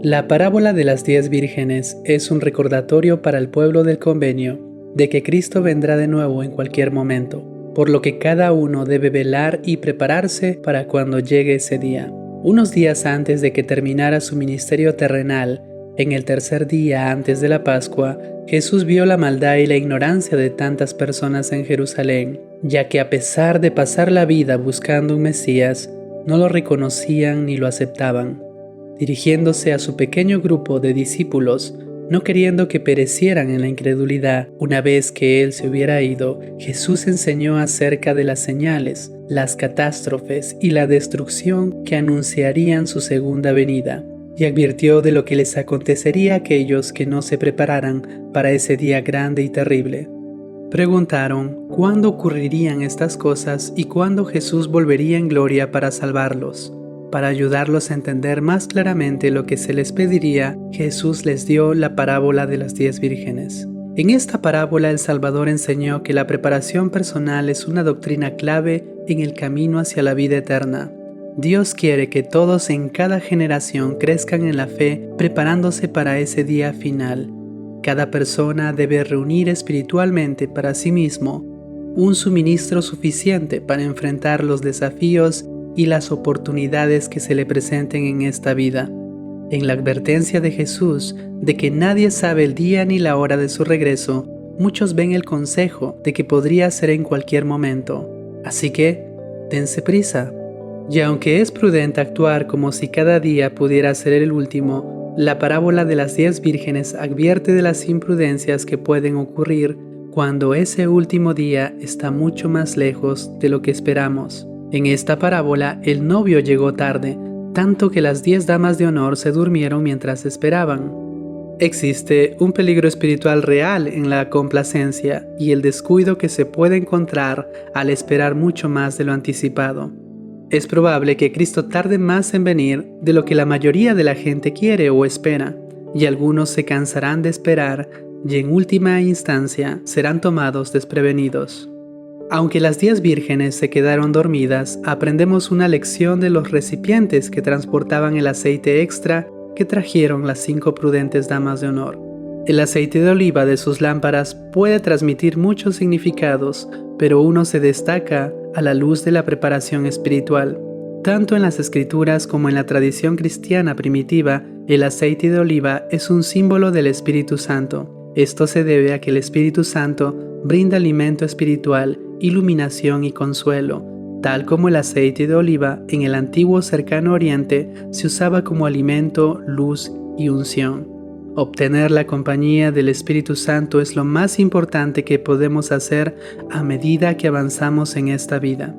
La parábola de las 10 vírgenes es un recordatorio para el pueblo del convenio de que Cristo vendrá de nuevo en cualquier momento, por lo que cada uno debe velar y prepararse para cuando llegue ese día. Unos días antes de que terminara su ministerio terrenal, en el tercer día antes de la Pascua, Jesús vio la maldad y la ignorancia de tantas personas en Jerusalén, ya que a pesar de pasar la vida buscando un Mesías, no lo reconocían ni lo aceptaban. Dirigiéndose a su pequeño grupo de discípulos, no queriendo que perecieran en la incredulidad, una vez que él se hubiera ido, Jesús enseñó acerca de las señales, las catástrofes y la destrucción que anunciarían su segunda venida, y advirtió de lo que les acontecería a aquellos que no se prepararan para ese día grande y terrible. Preguntaron cuándo ocurrirían estas cosas y cuándo Jesús volvería en gloria para salvarlos. Para ayudarlos a entender más claramente lo que se les pediría, Jesús les dio la parábola de las 10 vírgenes. En esta parábola el Salvador enseñó que la preparación personal es una doctrina clave en el camino hacia la vida eterna. Dios quiere que todos en cada generación crezcan en la fe, preparándose para ese día final. Cada persona debe reunir espiritualmente para sí mismo un suministro suficiente para enfrentar los desafíos y las oportunidades que se le presenten en esta vida. En la advertencia de Jesús de que nadie sabe el día ni la hora de su regreso, muchos ven el consejo de que podría ser en cualquier momento. Así que, dense prisa. Y aunque es prudente actuar como si cada día pudiera ser el último, la parábola de las 10 vírgenes advierte de las imprudencias que pueden ocurrir cuando ese último día está mucho más lejos de lo que esperamos. En esta parábola, el novio llegó tarde, tanto que las 10 damas de honor se durmieron mientras esperaban. Existe un peligro espiritual real en la complacencia y el descuido que se puede encontrar al esperar mucho más de lo anticipado. Es probable que Cristo tarde más en venir de lo que la mayoría de la gente quiere o espera, y algunos se cansarán de esperar y en última instancia serán tomados desprevenidos. Aunque las 10 vírgenes se quedaron dormidas, aprendemos una lección de los recipientes que transportaban el aceite extra que trajeron las 5 prudentes damas de honor. El aceite de oliva de sus lámparas puede transmitir muchos significados, pero uno se destaca a la luz de la preparación espiritual. Tanto en las Escrituras como en la tradición cristiana primitiva, el aceite de oliva es un símbolo del Espíritu Santo. Esto se debe a que el Espíritu Santo brinda alimento espiritual, iluminación y consuelo, tal como el aceite de oliva en el antiguo cercano oriente se usaba como alimento, luz y unción. Obtener la compañía del Espíritu Santo es lo más importante que podemos hacer a medida que avanzamos en esta vida.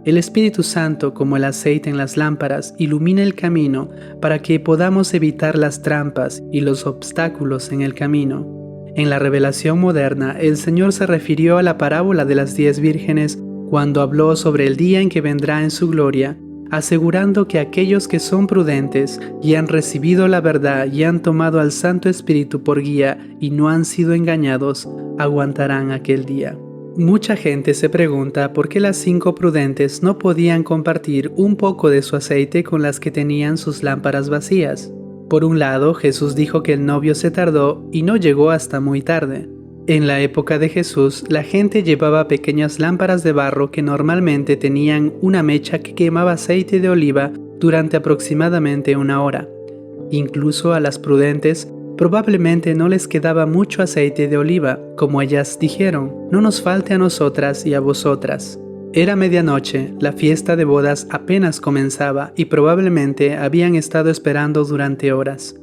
El Espíritu Santo, como el aceite en las lámparas, ilumina el camino para que podamos evitar las trampas y los obstáculos en el camino. En la revelación moderna, el Señor se refirió a la parábola de las 10 vírgenes cuando habló sobre el día en que vendrá en su gloria, asegurando que aquellos que son prudentes y han recibido la verdad y han tomado al Santo Espíritu por guía y no han sido engañados, aguantarán aquel día. Mucha gente se pregunta por qué las 5 prudentes no podían compartir un poco de su aceite con las que tenían sus lámparas vacías. Por un lado, Jesús dijo que el novio se tardó y no llegó hasta muy tarde. En la época de Jesús, la gente llevaba pequeñas lámparas de barro que normalmente tenían una mecha que quemaba aceite de oliva durante aproximadamente 1 hora. Incluso a las prudentes, probablemente no les quedaba mucho aceite de oliva, como ellas dijeron, no nos falte a nosotras y a vosotras. Era medianoche, la fiesta de bodas apenas comenzaba y probablemente habían estado esperando durante horas.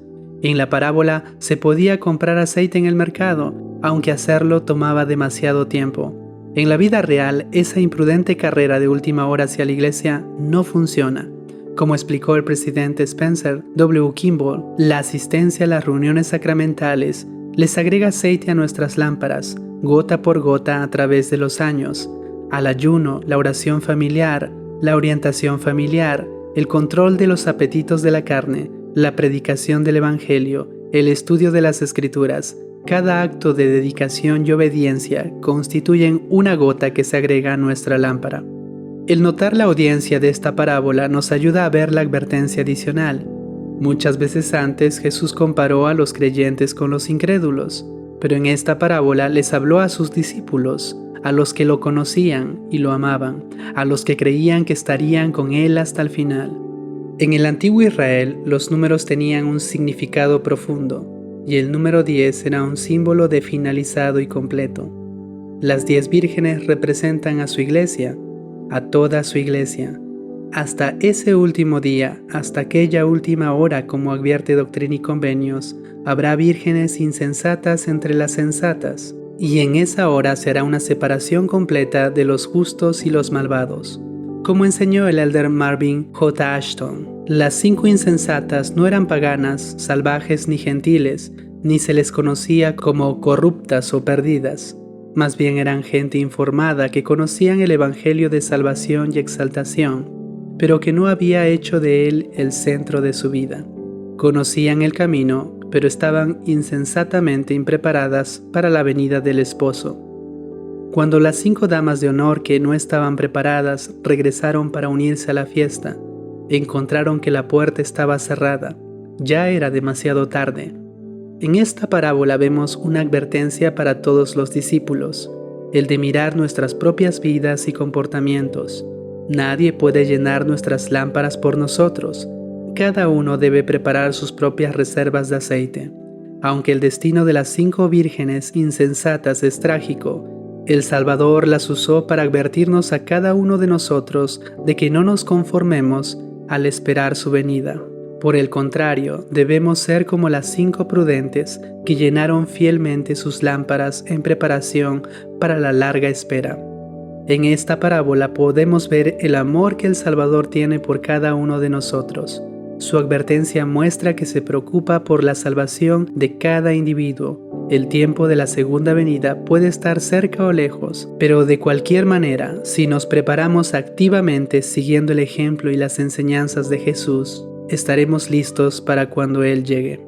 En la parábola se podía comprar aceite en el mercado, aunque hacerlo tomaba demasiado tiempo. En la vida real, esa imprudente carrera de última hora hacia la iglesia no funciona. Como explicó el presidente Spencer W. Kimball, la asistencia a las reuniones sacramentales les agrega aceite a nuestras lámparas, gota por gota a través de los años. Al ayuno, la oración familiar, la orientación familiar, el control de los apetitos de la carne, la predicación del Evangelio, el estudio de las Escrituras, cada acto de dedicación y obediencia constituyen una gota que se agrega a nuestra lámpara. El notar la audiencia de esta parábola nos ayuda a ver la advertencia adicional. Muchas veces antes Jesús comparó a los creyentes con los incrédulos, pero en esta parábola les habló a sus discípulos, a los que lo conocían y lo amaban, a los que creían que estarían con él hasta el final. En el antiguo Israel, los números tenían un significado profundo, y el número 10 era un símbolo de finalizado y completo. Las 10 vírgenes representan a su iglesia, a toda su iglesia. Hasta ese último día, hasta aquella última hora, como advierte Doctrina y Convenios, habrá vírgenes insensatas entre las sensatas, y en esa hora será una separación completa de los justos y los malvados. Como enseñó el elder Marvin J. Ashton, las 5 insensatas no eran paganas, salvajes ni gentiles, ni se les conocía como corruptas o perdidas. Más bien eran gente informada que conocían el evangelio de salvación y exaltación, pero que no había hecho de él el centro de su vida. Conocían el camino, pero estaban insensatamente impreparadas para la venida del esposo. Cuando las 5 damas de honor que no estaban preparadas regresaron para unirse a la fiesta, encontraron que la puerta estaba cerrada. Ya era demasiado tarde. En esta parábola vemos una advertencia para todos los discípulos, el de mirar nuestras propias vidas y comportamientos. Nadie puede llenar nuestras lámparas por nosotros. Cada uno debe preparar sus propias reservas de aceite. Aunque el destino de las 5 vírgenes insensatas es trágico, el Salvador las usó para advertirnos a cada uno de nosotros de que no nos conformemos al esperar su venida. Por el contrario, debemos ser como las 5 prudentes que llenaron fielmente sus lámparas en preparación para la larga espera. En esta parábola podemos ver el amor que el Salvador tiene por cada uno de nosotros. Su advertencia muestra que se preocupa por la salvación de cada individuo. El tiempo de la segunda venida puede estar cerca o lejos, pero de cualquier manera, si nos preparamos activamente siguiendo el ejemplo y las enseñanzas de Jesús, estaremos listos para cuando Él llegue.